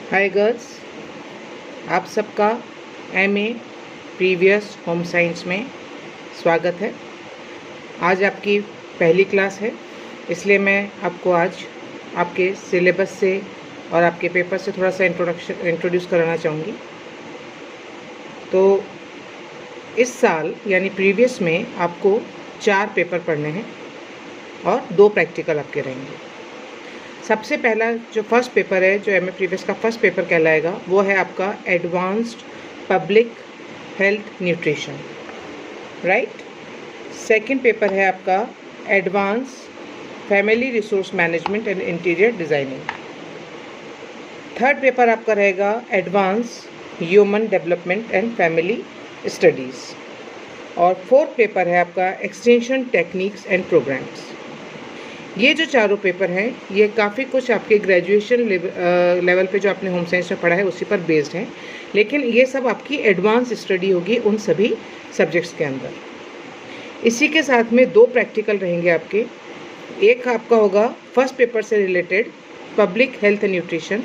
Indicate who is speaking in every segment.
Speaker 1: Hi girls, आप सबका MA previous home science में स्वागत है। आज आपकी पहली क्लास है, इसलिए मैं आपको आज आपके सिलेबस से और आपके पेपर से थोड़ा सा इंट्रोड्यूस कराना चाहूँगी। तो इस साल यानी प्रीवियस में आपको 4 पेपर पढ़ने हैं और 2 प्रैक्टिकल आपके रहेंगे। सबसे पहला जो फर्स्ट पेपर है, जो एमए प्रीवियस का फर्स्ट पेपर कहलाएगा, वो है आपका advanced public health nutrition, right. Second paper है आपका advance family resource management and interior designing. Third paper आपका रहेगा advance human development and family studies. और फोर्थ पेपर है आपका एक्सटेंशन टेक्निक्स एंड प्रोग्राम्स। ये जो चारों पेपर हैं, ये काफ़ी कुछ आपके ग्रेजुएशन लेवल पे जो आपने होम साइंस में पढ़ा है उसी पर बेस्ड हैं, लेकिन ये सब आपकी एडवांस स्टडी होगी उन सभी सब्जेक्ट्स के अंदर। इसी के साथ में 2 प्रैक्टिकल रहेंगे आपके। एक आपका होगा फर्स्ट पेपर से related public health and nutrition,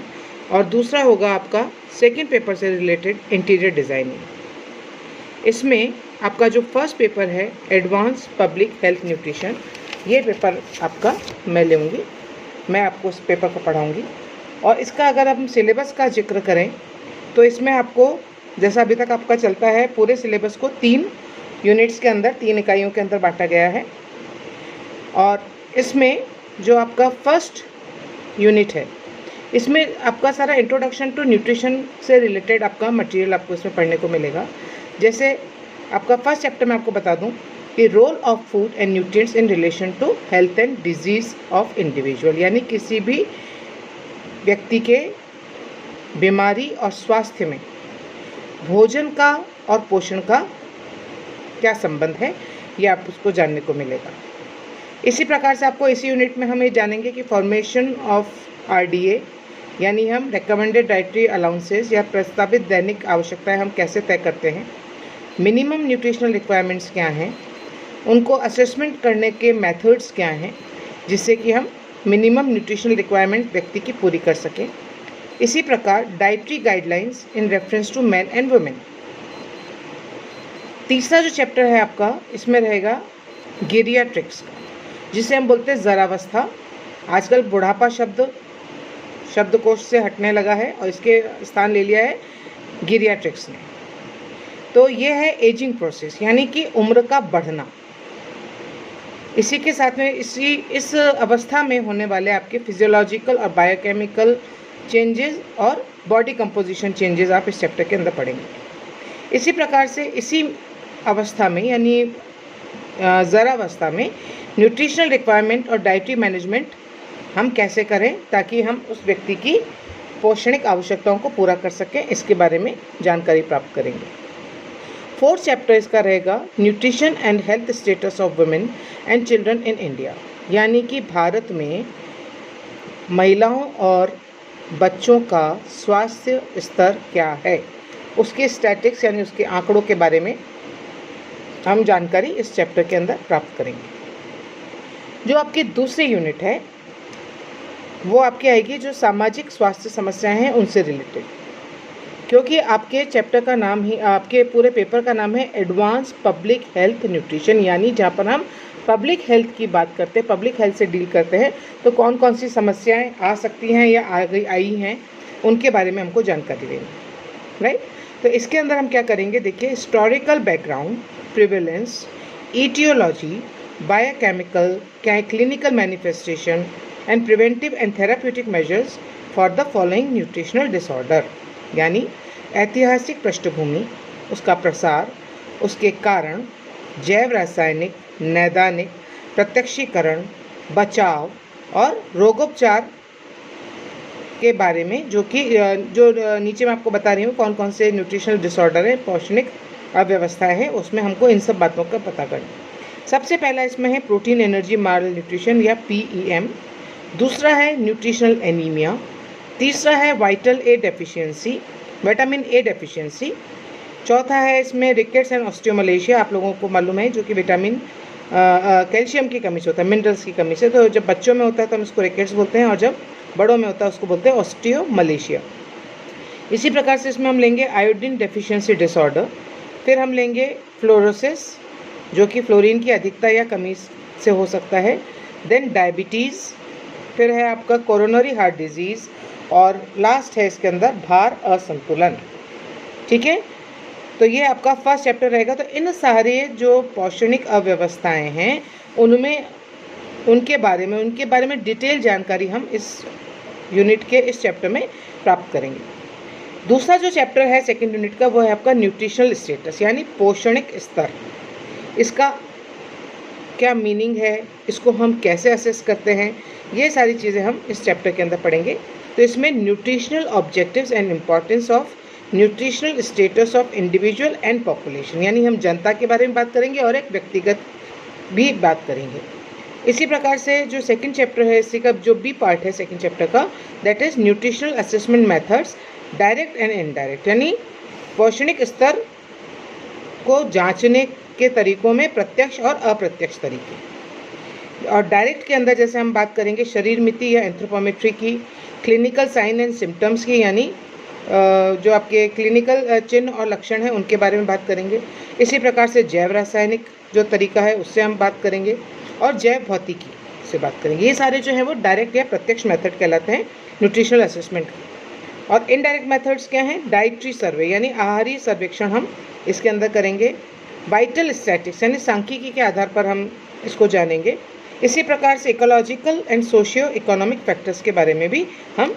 Speaker 1: और दूसरा होगा आपका सेकेंड पेपर से रिलेटेड इंटीरियर डिज़ाइनिंग। इसमें आपका जो फर्स्ट पेपर है एडवांस पब्लिक हेल्थ न्यूट्रिशन, ये पेपर आपका मैं लूँगी, मैं आपको इस पेपर को पढ़ाऊँगी। और इसका अगर हम सिलेबस का जिक्र करें तो इसमें आपको, जैसा अभी तक आपका चलता है, पूरे सिलेबस को 3 यूनिट्स के अंदर, 3 इकाइयों के अंदर बांटा गया है। और इसमें जो आपका फर्स्ट यूनिट है, इसमें आपका सारा इंट्रोडक्शन टू न्यूट्रिशन से रिलेटेड आपका मटेरियल आपको इसमें पढ़ने को मिलेगा। जैसे आपका फर्स्ट चैप्टर मैं आपको बता दूं कि role of food and nutrients in relation to health and disease of individual, यानी किसी भी व्यक्ति के बीमारी और स्वास्थ्य में भोजन का और पोषण का क्या संबंध है, ये आप उसको जानने को मिलेगा। इसी प्रकार से आपको इसी यूनिट में हम ये जानेंगे कि फॉर्मेशन ऑफ आरडीए, यानी हम रिकमेंडेड डाइटरी अलाउंसेस या प्रस्तावित दैनिक आवश्यकताएं हम कैसे तय करते हैं, मिनिमम न्यूट्रिशनल रिक्वायरमेंट्स क्या हैं, उनको असेसमेंट करने के मेथड्स क्या हैं, जिससे कि हम मिनिमम न्यूट्रिशनल रिक्वायरमेंट व्यक्ति की पूरी कर सकें। इसी प्रकार dietary guidelines in reference to man and women. तीसरा जो चैप्टर है आपका, इसमें रहेगा गेरियाट्रिक्स का, जिसे हम बोलते हैं ज़रावस्था। आजकल बुढ़ापा शब्दकोश से हटने लगा है और इसके स्थान ले लिया है गेरियाट्रिक्स ने। तो ये है एजिंग प्रोसेस, यानी कि उम्र का बढ़ना। इसी के साथ में इस अवस्था में होने वाले आपके फिजियोलॉजिकल और बायोकेमिकल चेंजेस और बॉडी कंपोजिशन चेंजेस आप इस चैप्टर के अंदर पढ़ेंगे। इसी प्रकार से इसी अवस्था में, यानी ज़रावस्था में, न्यूट्रिशनल रिक्वायरमेंट और डाइटरी मैनेजमेंट हम कैसे करें ताकि हम उस व्यक्ति की पोषणिक आवश्यकताओं को पूरा कर सकें, इसके बारे में जानकारी प्राप्त करेंगे। फोर्थ चैप्टर इसका रहेगा nutrition and health status of women and children in India, यानी कि भारत में महिलाओं और बच्चों का स्वास्थ्य स्तर क्या है, उसके स्टैटिक्स यानी उसके आंकड़ों के बारे में हम जानकारी इस चैप्टर के अंदर प्राप्त करेंगे। जो आपकी दूसरी यूनिट है वो आपकी आएगी जो सामाजिक स्वास्थ्य समस्याएं हैं उनसे रिलेटेड, क्योंकि आपके चैप्टर का नाम ही, आपके पूरे पेपर का नाम है एडवांस पब्लिक हेल्थ न्यूट्रिशन, यानी जहाँ पर हम पब्लिक हेल्थ की बात करते हैं, पब्लिक हेल्थ से डील करते हैं, तो कौन कौन सी समस्याएं आ सकती हैं या आई हैं, उनके बारे में हमको जानकारी देनी, राइट। तो इसके अंदर हम क्या करेंगे, देखिए, historical background, prevalence, etiology, biochemical, clinical manifestation and preventive and therapeutic measures for the following nutritional disorder, यानी ऐतिहासिक पृष्ठभूमि, उसका प्रसार, उसके कारण, जैव रासायनिक, नैदानिक, प्रत्यक्षीकरण, बचाव और रोगोपचार के बारे में, जो नीचे मैं आपको बता रही हूँ कौन कौन से न्यूट्रिशनल डिसऑर्डर है, पौष्टिक अव्यवस्थाएं हैं, उसमें हमको इन सब बातों का पता करना। सबसे पहला इसमें है प्रोटीन एनर्जी माल न्यूट्रिशन या PEM, दूसरा है न्यूट्रिशनल एनीमिया, तीसरा है vital A deficiency, vitamin A deficiency, चौथा है इसमें रिकेट्स एंड ऑस्टियोमलेशिया, आप लोगों को मालूम है, जो कि विटामिन कैल्शियम की कमी से होता है, मिनरल्स की कमी से। तो जब बच्चों में होता है तो हम इसको रिकेट्स बोलते हैं, और जब बड़ों में होता है उसको बोलते हैं ऑस्टियोमलेशिया। इसी प्रकार से इसमें हम लेंगे आयोडीन डेफिशिएंसी डिसऑर्डर, फिर हम लेंगे फ्लोरोसिस जो कि फ्लोरीन की अधिकता या कमी से हो सकता है, देन डायबिटीज़, फिर है आपका कोरोनरी हार्ट डिजीज़, और लास्ट है इसके अंदर भार असंतुलन। ठीक है, तो ये आपका फर्स्ट चैप्टर रहेगा। तो इन सारे जो पोषणिक अव्यवस्थाएं हैं उनके बारे में डिटेल जानकारी हम इस यूनिट के इस चैप्टर में प्राप्त करेंगे। दूसरा जो चैप्टर है सेकंड यूनिट का, वो है आपका न्यूट्रिशनल स्टेटस यानी पोषणिक स्तर। इसका क्या मीनिंग है, इसको हम कैसे असेस करते हैं, ये सारी चीज़ें हम इस चैप्टर के अंदर पढ़ेंगे। तो इसमें nutritional objectives and importance of nutritional status of individual and population, यानी हम जनता के बारे में बात करेंगे और एक व्यक्तिगत भी बात करेंगे। इसी प्रकार से जो सेकंड चैप्टर है, इसी का जो बी पार्ट है सेकंड चैप्टर का, that is nutritional assessment methods direct and indirect, यानी पोषणिक स्तर को जांचने के तरीकों में प्रत्यक्ष और अप्रत्यक्ष तरीके। और डायरेक्ट के अंदर जैसे हम बात करेंगे शरीर मिति या एंथ्रोपोमेट्री की, क्लिनिकल साइन एंड सिम्टम्स की, यानी जो आपके क्लिनिकल चिन्ह और लक्षण हैं उनके बारे में बात करेंगे। इसी प्रकार से जैव रासायनिक जो तरीका है उससे हम बात करेंगे, और जैव भौतिकी से बात करेंगे। ये सारे जो हैं वो डायरेक्ट या प्रत्यक्ष मेथड कहलाते हैं न्यूट्रिशनल असेसमेंट के। और इनडायरेक्ट मेथड्स क्या हैं? डाइटरी सर्वे यानी आहारी सर्वेक्षण हम इसके अंदर करेंगे। वाइटल स्टैटिक्स यानी सांख्यिकी के आधार पर हम इसको जानेंगे। इसी प्रकार से ecological and socio economic factors के बारे में भी हम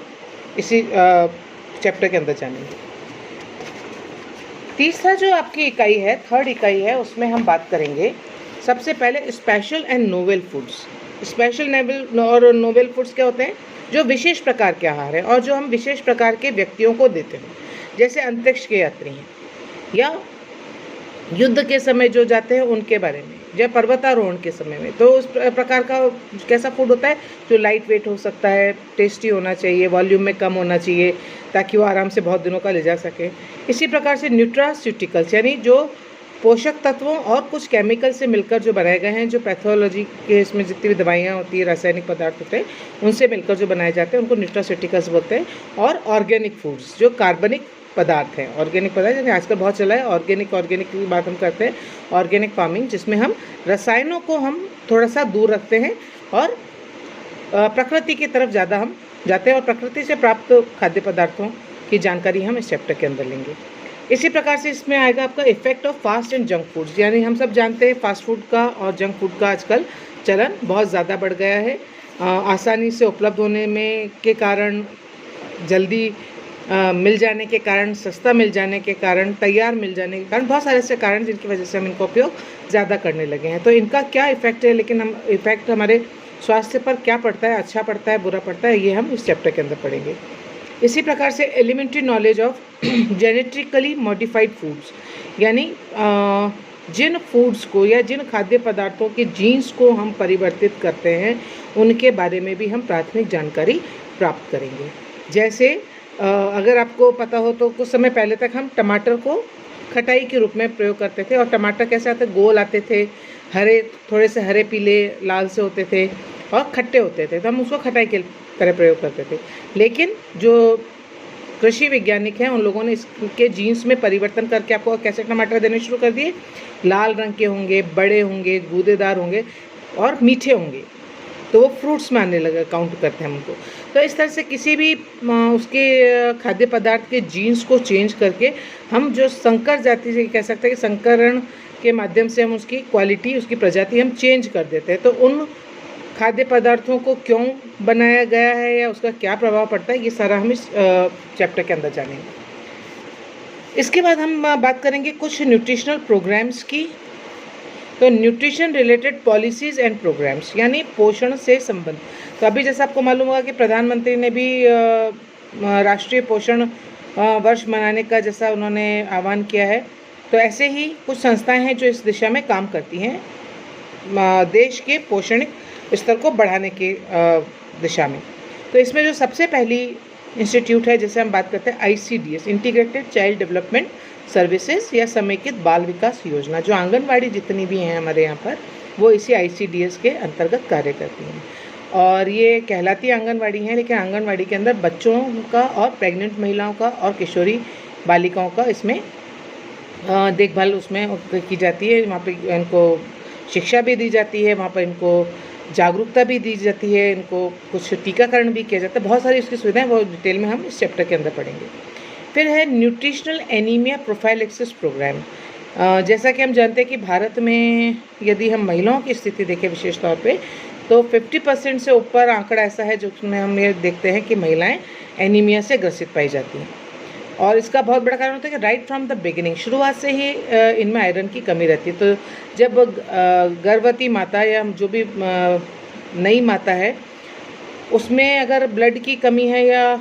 Speaker 1: इसी चैप्टर के अंदर जानेंगे। तीसरा जो आपकी इकाई है, थर्ड इकाई है, उसमें हम बात करेंगे सबसे पहले special and novel foods. Special और नोवेल फूड्स क्या होते हैं? जो विशेष प्रकार के आहार हैं और जो हम विशेष प्रकार के व्यक्तियों को देते हैं, जैसे अंतरिक्ष के यात्री हैं या युद्ध के समय जो जाते हैं उनके बारे में, या पर्वतारोहण के समय में। तो उस प्रकार का कैसा फूड होता है जो लाइट वेट हो सकता है, टेस्टी होना चाहिए, वॉल्यूम में कम होना चाहिए ताकि वो आराम से बहुत दिनों का ले जा सके। इसी प्रकार से न्यूट्रास्यूटिकल्स यानी जो पोषक तत्वों और कुछ केमिकल से मिलकर जो बनाए गए हैं, जो पैथोलॉजी के इसमें जितनी भी दवाइयाँ होती है, रासायनिक पदार्थ होते हैं, उनसे मिलकर जो बनाए जाते हैं उनको न्यूट्रास्यूटिकल्स बोलते हैं। और ऑर्गेनिक फूड्स जो कार्बनिक पदार्थ हैं, ऑर्गेनिक पदार्थ यानी आजकल बहुत चला है ऑर्गेनिक की बात हम करते हैं, ऑर्गेनिक फार्मिंग, जिसमें हम रसायनों को हम थोड़ा सा दूर रखते हैं और प्रकृति की तरफ ज़्यादा हम जाते हैं और प्रकृति से प्राप्त खाद्य पदार्थों की जानकारी हम इस चैप्टर के अंदर लेंगे। इसी प्रकार से इसमें आएगा आपका effect of fast and junk foods, यानी हम सब जानते हैं फास्ट फूड का और जंक फूड का आजकल चलन बहुत ज़्यादा बढ़ गया है। आसानी से उपलब्ध होने में के कारण, जल्दी मिल जाने के कारण, सस्ता मिल जाने के कारण, तैयार मिल जाने के कारण, बहुत सारे ऐसे कारण जिनकी वजह से हम इनका उपयोग ज़्यादा करने लगे हैं। तो इनका क्या इफेक्ट है, लेकिन हम इफेक्ट हमारे स्वास्थ्य पर क्या पड़ता है, अच्छा पड़ता है, बुरा पड़ता है, ये हम इस चैप्टर के अंदर पढ़ेंगे। इसी प्रकार से elementary knowledge of genetically modified foods, यानी जिन फूड्स को या जिन खाद्य पदार्थों के जीन्स को हम परिवर्तित करते हैं उनके बारे में भी हम प्राथमिक जानकारी प्राप्त करेंगे। जैसे अगर आपको पता हो तो कुछ समय पहले तक हम टमाटर को खटाई के रूप में प्रयोग करते थे, और टमाटर कैसे आते? गोल आते थे, हरे, थोड़े से हरे पीले लाल से होते थे और खट्टे होते थे, तो हम उसको खटाई के तरह प्रयोग करते थे। लेकिन जो कृषि वैज्ञानिक हैं उन लोगों ने इसके जीन्स में परिवर्तन करके आपको कैसे टमाटर देने शुरू कर दिए, लाल रंग के होंगे, बड़े होंगे, गूदेदार होंगे और मीठे होंगे, तो वो फ्रूट्स में आने लगा, काउंट करते हैं हमको। तो इस तरह से किसी भी उसके खाद्य पदार्थ के जीन्स को चेंज करके हम जो संकर जाति से कह सकते हैं कि संकरण के माध्यम से हम उसकी क्वालिटी, उसकी प्रजाति हम चेंज कर देते हैं। तो उन खाद्य पदार्थों को क्यों बनाया गया है या उसका क्या प्रभाव पड़ता है, ये सारा हम इस चैप्टर के अंदर जानेंगे। इसके बाद हम बात करेंगे कुछ न्यूट्रिशनल प्रोग्राम्स की। तो nutrition related policies and programs यानी पोषण से संबंध। तो अभी जैसा आपको मालूम होगा कि प्रधानमंत्री ने भी राष्ट्रीय पोषण वर्ष मनाने का जैसा उन्होंने आह्वान किया है, तो ऐसे ही कुछ संस्थाएं हैं जो इस दिशा में काम करती हैं देश के पोषणिक स्तर को बढ़ाने की दिशा में। तो इसमें जो सबसे पहली इंस्टीट्यूट है जिसे हम बात करते हैं ICDS, integrated child development services या समेकित बाल विकास योजना, जो आंगनवाड़ी जितनी भी हैं हमारे यहाँ पर वो इसी ICDS के अंतर्गत कार्य करती हैं। और ये कहलाती आंगनवाड़ी है, लेकिन आंगनवाड़ी के अंदर बच्चों का और प्रेग्नेंट महिलाओं का और किशोरी बालिकाओं का इसमें देखभाल उसमें की जाती है। वहाँ पे इनको शिक्षा भी दी जाती है, वहाँ पर इनको जागरूकता भी दी जाती है, इनको कुछ टीकाकरण भी किया जाता है। बहुत सारी उसकी सुविधाएं वो डिटेल में हम इस चैप्टर के अंदर पढ़ेंगे। फिर है न्यूट्रिशनल एनीमिया प्रोफाइलैक्सिस प्रोग्राम। जैसा कि हम जानते हैं कि भारत में यदि हम महिलाओं की स्थिति देखें विशेष तौर पे, तो 50% से ऊपर आंकड़ा ऐसा है जिसमें हम ये देखते हैं कि महिलाएं एनीमिया से ग्रसित पाई जाती हैं। और इसका बहुत बड़ा कारण होता है कि राइट फ्रॉम द बिगिनिंग, शुरुआत से ही इनमें आयरन की कमी रहती है। तो जब गर्भवती माता या जो भी नई माता है उसमें अगर ब्लड की कमी है या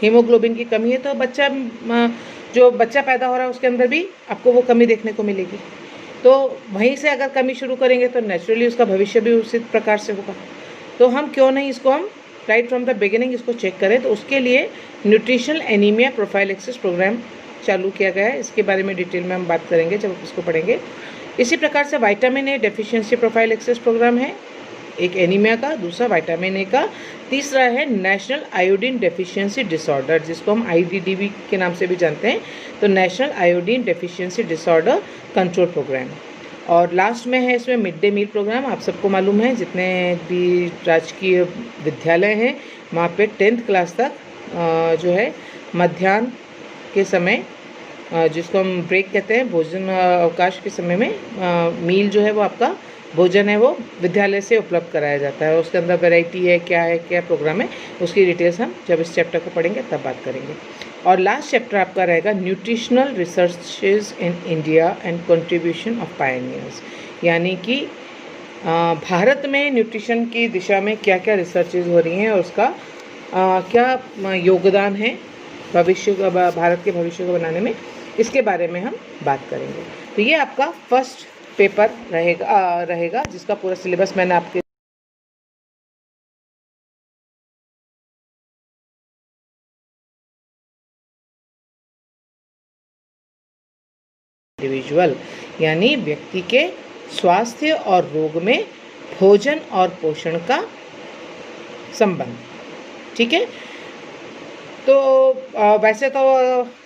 Speaker 1: हीमोग्लोबिन की कमी है, तो जो बच्चा पैदा हो रहा है उसके अंदर भी आपको वो कमी देखने को मिलेगी। तो वहीं से अगर कमी शुरू करेंगे तो नेचुरली उसका भविष्य भी उसी प्रकार से होगा। तो हम क्यों नहीं इसको हम राइट फ्रॉम द बिगिनिंग इसको चेक करें। तो उसके लिए न्यूट्रिशनल एनीमिया प्रोफाइलैक्सिस प्रोग्राम चालू किया गया है। इसके बारे में डिटेल में हम बात करेंगे जब इसको पढ़ेंगे। इसी प्रकार से vitamin A deficiency prophylaxis program है, एक एनीमिया का, दूसरा विटामिन ए का, तीसरा है नेशनल आयोडीन डेफिशिएंसी डिसऑर्डर, जिसको हम IDDB के नाम से भी जानते हैं। तो national iodine deficiency disorder control program. और लास्ट में है इसमें मिड डे मील प्रोग्राम। आप सबको मालूम है जितने भी राजकीय विद्यालय हैं वहाँ पे 10th क्लास तक जो है मध्याह्न के समय, जिसको हम ब्रेक कहते हैं, भोजन अवकाश के समय में मील जो है वो आपका भोजन है वो विद्यालय से उपलब्ध कराया जाता है। उसके अंदर वैरायटी है, क्या प्रोग्राम है, उसकी डिटेल्स हम जब इस चैप्टर को पढ़ेंगे तब बात करेंगे। और लास्ट चैप्टर आपका रहेगा nutritional researches in India and contribution of pioneers, यानी कि भारत में न्यूट्रिशन की दिशा में क्या क्या रिसर्चेज हो रही हैं और उसका क्या योगदान है भारत के भविष्य को बनाने में, इसके बारे में हम बात करेंगे। तो ये आपका फर्स्ट पेपर रहेगा जिसका पूरा सिलेबस मैंने आपके इंडिविजुअल यानी व्यक्ति के स्वास्थ्य और रोग में भोजन और पोषण का संबंध। ठीक है, तो वैसे तो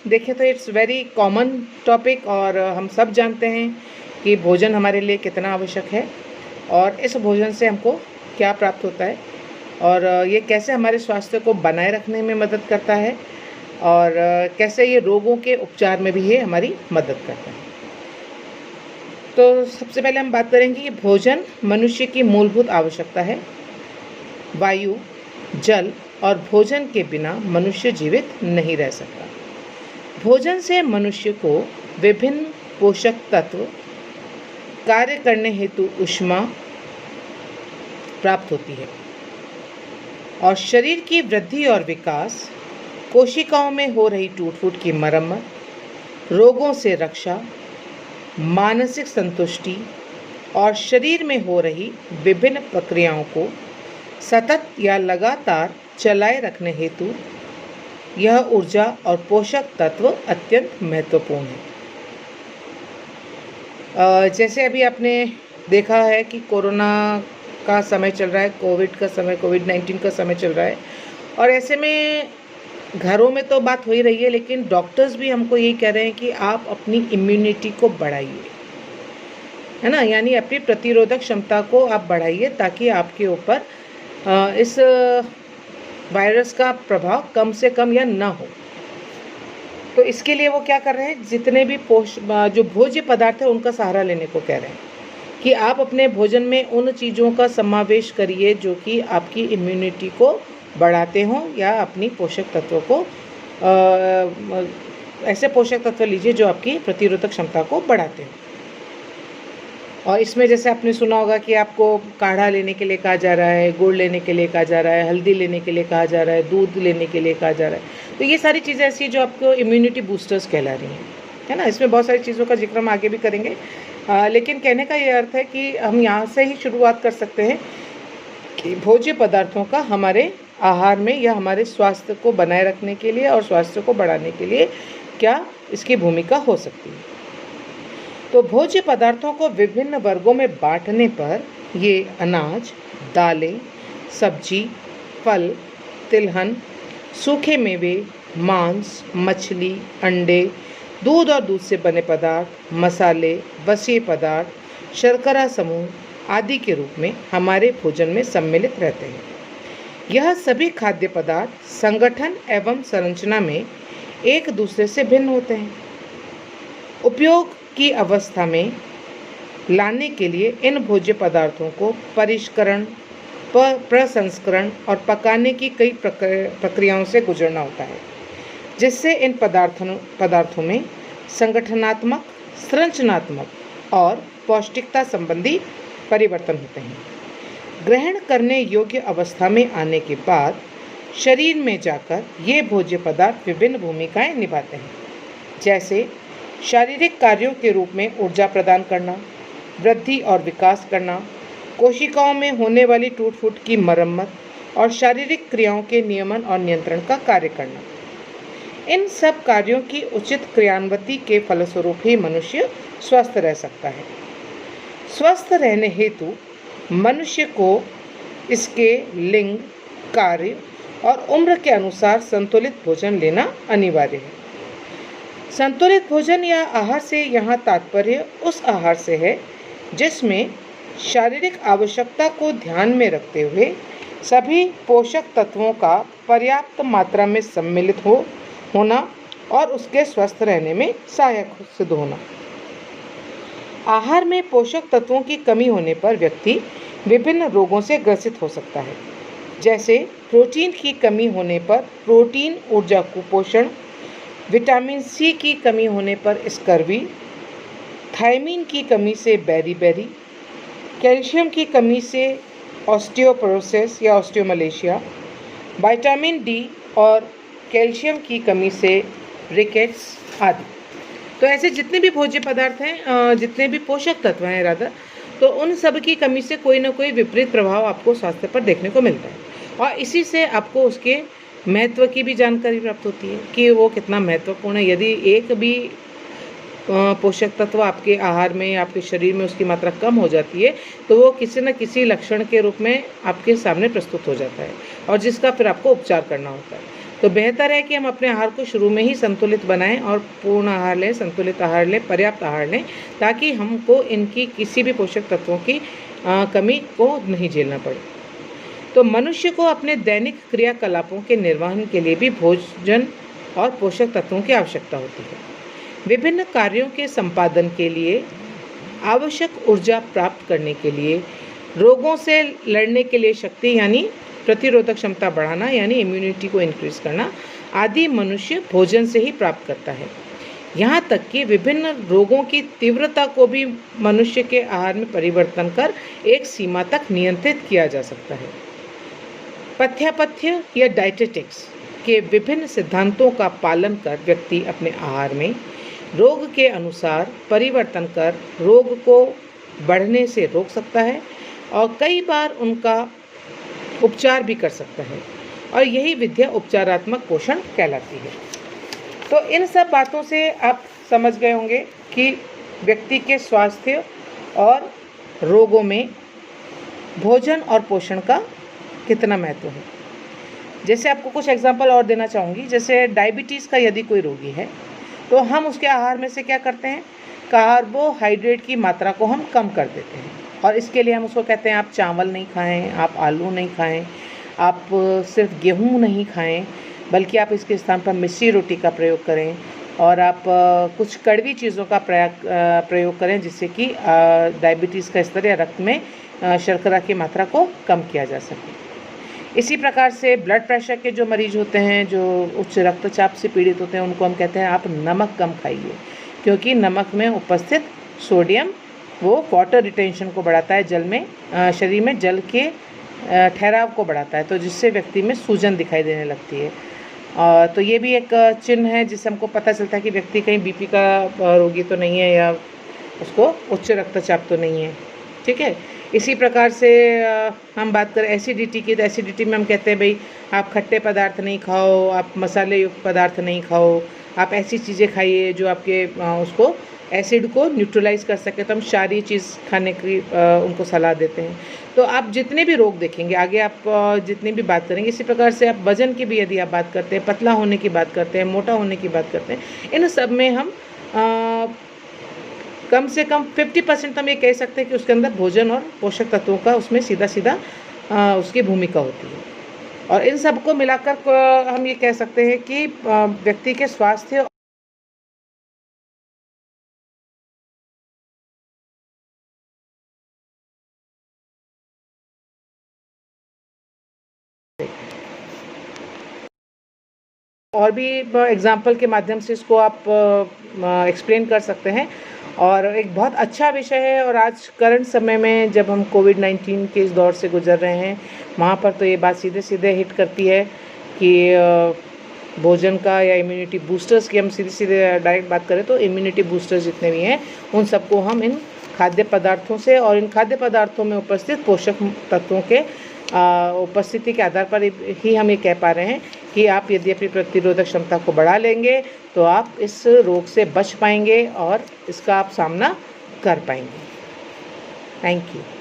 Speaker 1: देखें तो इट्स वेरी कॉमन टॉपिक और हम सब जानते हैं कि भोजन हमारे लिए कितना आवश्यक है और इस भोजन से हमको क्या प्राप्त होता है और ये कैसे हमारे स्वास्थ्य को बनाए रखने में मदद करता है और कैसे ये रोगों के उपचार में भी ये हमारी मदद करता है। तो सबसे पहले हम बात करेंगे कि भोजन मनुष्य की मूलभूत आवश्यकता है। वायु, जल और भोजन के बिना मनुष्य जीवित नहीं रह सकता। भोजन से मनुष्य को विभिन्न पोषक तत्व, कार्य करने हेतु ऊष्मा प्राप्त होती है और शरीर की वृद्धि और विकास, कोशिकाओं में हो रही टूट फूट की मरम्मत, रोगों से रक्षा, मानसिक संतुष्टि और शरीर में हो रही विभिन्न प्रक्रियाओं को सतत या लगातार चलाए रखने हेतु यह ऊर्जा और पोषक तत्व अत्यंत महत्वपूर्ण है। जैसे अभी आपने देखा है कि कोरोना का समय चल रहा है, कोविड-19 का समय चल रहा है और ऐसे में घरों में तो बात हो ही रही है, लेकिन डॉक्टर्स भी हमको यही कह रहे हैं कि आप अपनी इम्यूनिटी को बढ़ाइए, है ना, यानी अपनी प्रतिरोधक क्षमता को आप बढ़ाइए ताकि आपके ऊपर इस वायरस का प्रभाव कम से कम या ना हो। तो इसके लिए वो क्या कर रहे हैं, जितने भी जो भोज्य पदार्थ है उनका सहारा लेने को कह रहे हैं कि आप अपने भोजन में उन चीज़ों का समावेश करिए जो कि आपकी इम्यूनिटी को बढ़ाते हों या अपनी पोषक तत्वों को ऐसे पोषक तत्व लीजिए जो आपकी प्रतिरोधक क्षमता को बढ़ाते हैं। और इसमें जैसे आपने सुना होगा कि आपको काढ़ा लेने के लिए कहा जा रहा है, गुड़ लेने के लिए कहा जा रहा है, हल्दी लेने के लिए कहा जा रहा है, दूध लेने के लिए कहा जा रहा है। तो ये सारी चीज़ें ऐसी जो आपको इम्यूनिटी बूस्टर्स कहला रही हैं, है ना। इसमें बहुत सारी चीज़ों का जिक्र हम आगे भी करेंगे, लेकिन कहने का ये अर्थ है कि हम यहाँ से ही शुरुआत कर सकते हैं कि भोज्य पदार्थों का हमारे आहार में या हमारे स्वास्थ्य को बनाए रखने के लिए और स्वास्थ्य को बढ़ाने के लिए क्या इसकी भूमिका हो सकती है। तो भोज्य पदार्थों को विभिन्न वर्गों में बांटने पर ये अनाज, दालें, सब्जी, फल, तिलहन, सूखे मेवे, मांस, मछली, अंडे, दूध और दूध से बने पदार्थ, मसाले, वसीय पदार्थ, शर्करा समूह आदि के रूप में हमारे भोजन में सम्मिलित रहते हैं। यह सभी खाद्य पदार्थ संगठन एवं संरचना में एक दूसरे से भिन्न होते हैं। उपयोग की अवस्था में लाने के लिए इन भोज्य पदार्थों को परिष्करण, प्रसंस्करण और पकाने की कई प्रक्रियाओं से गुजरना होता है, जिससे इन पदार्थों में संगठनात्मक, संरचनात्मक और पौष्टिकता संबंधी परिवर्तन होते हैं। ग्रहण करने योग्य अवस्था में आने के बाद शरीर में जाकर ये भोज्य पदार्थ विभिन्न भूमिकाएं निभाते हैं, जैसे शारीरिक कार्यों के रूप में ऊर्जा प्रदान करना, वृद्धि और विकास करना, कोशिकाओं में होने वाली टूट फूट की मरम्मत और शारीरिक क्रियाओं के नियमन और नियंत्रण का कार्य करना। इन सब कार्यों की उचित क्रियान्विति के फलस्वरूप ही मनुष्य स्वस्थ रह सकता है। स्वस्थ रहने हेतु मनुष्य को इसके लिंग, कार्य और उम्र के अनुसार संतुलित भोजन लेना अनिवार्य है। संतुलित भोजन या आहार से यहाँ तात्पर्य उस आहार से है जिसमें शारीरिक आवश्यकता को ध्यान में रखते हुए सभी पोषक तत्वों का पर्याप्त मात्रा में सम्मिलित होना और उसके स्वस्थ रहने में सहायक सिद्ध होना। आहार में पोषक तत्वों की कमी होने पर व्यक्ति विभिन्न रोगों से ग्रसित हो सकता है, जैसे प्रोटीन की कमी होने पर प्रोटीन ऊर्जा कुपोषण, विटामिन सी की कमी होने पर स्कर्वी, थायमीन की कमी से बेरी, कैल्शियम की कमी से ऑस्टियोपोरोसिस या ऑस्टियोमलेशिया, विटामिन डी और कैल्शियम की कमी से रिकेट्स आदि। तो ऐसे जितने भी भोज्य पदार्थ हैं, जितने भी पोषक तत्व हैं रादर, तो उन सब की कमी से कोई ना कोई विपरीत प्रभाव आपको स्वास्थ्य पर देखने को मिलता है और इसी से आपको उसके महत्व की भी जानकारी प्राप्त होती है कि वो कितना महत्वपूर्ण है। यदि एक भी पोषक तत्व आपके आहार में, आपके शरीर में उसकी मात्रा कम हो जाती है तो वो किसी न किसी लक्षण के रूप में आपके सामने प्रस्तुत हो जाता है और जिसका फिर आपको उपचार करना होता है। तो बेहतर है कि हम अपने आहार को शुरू में ही संतुलित बनाएं और पूर्ण आहार लें, संतुलित आहार लें, पर्याप्त आहार लें, ताकि हमको इनकी किसी भी पोषक तत्वों की कमी को नहीं झेलना पड़े। तो मनुष्य को अपने दैनिक क्रियाकलापों के निर्वहन के लिए भी भोजन और पोषक तत्वों की आवश्यकता होती है। विभिन्न कार्यों के संपादन के लिए आवश्यक ऊर्जा प्राप्त करने के लिए, रोगों से लड़ने के लिए शक्ति यानी प्रतिरोधक क्षमता बढ़ाना यानी इम्यूनिटी को इंक्रीज करना आदि मनुष्य भोजन से ही प्राप्त करता है। यहाँ तक कि विभिन्न रोगों की तीव्रता को भी मनुष्य के आहार में परिवर्तन कर एक सीमा तक नियंत्रित किया जा सकता है। पथ्यापथ्य या डाइटेटिक्स के विभिन्न सिद्धांतों का पालन कर व्यक्ति अपने आहार में रोग के अनुसार परिवर्तन कर रोग को बढ़ने से रोक सकता है और कई बार उनका उपचार भी कर सकता है और यही विद्या उपचारात्मक पोषण कहलाती है। तो इन सब बातों से आप समझ गए होंगे कि व्यक्ति के स्वास्थ्य और रोगों में भोजन और पोषण का कितना महत्व है। जैसे आपको कुछ एग्जांपल और देना चाहूँगी, जैसे डायबिटीज़ का यदि कोई रोगी है तो हम उसके आहार में से क्या करते हैं, कार्बोहाइड्रेट की मात्रा को हम कम कर देते हैं और इसके लिए हम उसको कहते हैं आप चावल नहीं खाएं, आप आलू नहीं खाएं, आप सिर्फ गेहूं नहीं खाएं, बल्कि आप इसके स्थान पर मिस्सी रोटी का प्रयोग करें और आप कुछ कड़वी चीज़ों का प्रयोग करें जिससे कि डायबिटीज़ का स्तर या रक्त में शर्करा की मात्रा को कम किया जा सके। इसी प्रकार से ब्लड प्रेशर के जो मरीज होते हैं, जो उच्च रक्तचाप से पीड़ित होते हैं, उनको हम कहते हैं आप नमक कम खाइए, क्योंकि नमक में उपस्थित सोडियम वो वाटर रिटेंशन को बढ़ाता है, जल में शरीर में जल के ठहराव को बढ़ाता है, तो जिससे व्यक्ति में सूजन दिखाई देने लगती है। तो ये भी एक चिन्ह है जिससे हमको पता चलता है कि व्यक्ति कहीं बीपी का रोगी तो नहीं है या उसको उच्च रक्तचाप तो नहीं है। ठीक है। इसी प्रकार से हम बात करें एसिडिटी की, तो एसिडिटी में हम कहते हैं भाई आप खट्टे पदार्थ नहीं खाओ, आप मसाले युक्त पदार्थ नहीं खाओ, आप ऐसी चीज़ें खाइए जो आपके उसको एसिड को न्यूट्रलाइज कर सके, तो हम क्षारीय चीज़ खाने की उनको सलाह देते हैं। तो आप जितने भी रोग देखेंगे आगे, आप जितनी भी बात करेंगे, इसी प्रकार से आप वजन की भी यदि आप बात करते हैं, पतला होने की बात करते हैं, मोटा होने की बात करते हैं, इन सब में हम कम से कम 50% हम ये कह सकते हैं कि उसके अंदर भोजन और पोषक तत्वों का उसमें सीधा सीधा उसकी भूमिका होती है। और इन सबको मिलाकर हम ये कह सकते हैं कि व्यक्ति के स्वास्थ्य और भी एग्जाम्पल के माध्यम से इसको आप एक्सप्लेन कर सकते हैं। और एक बहुत अच्छा विषय है, और आज करंट समय में जब हम कोविड-19 के इस दौर से गुजर रहे हैं, वहाँ पर तो ये बात सीधे सीधे हिट करती है कि भोजन का या इम्यूनिटी बूस्टर्स की हम सीधे सीधे डायरेक्ट बात करें तो इम्यूनिटी बूस्टर्स जितने भी हैं उन सबको हम इन खाद्य पदार्थों से और इन खाद्य पदार्थों में उपस्थित पोषक तत्वों के उपस्थिति के आधार पर ही हम ये कह पा रहे हैं कि आप यदि अपनी प्रतिरोधक क्षमता को बढ़ा लेंगे तो आप इस रोग से बच पाएंगे और इसका आप सामना कर पाएंगे। Thank you.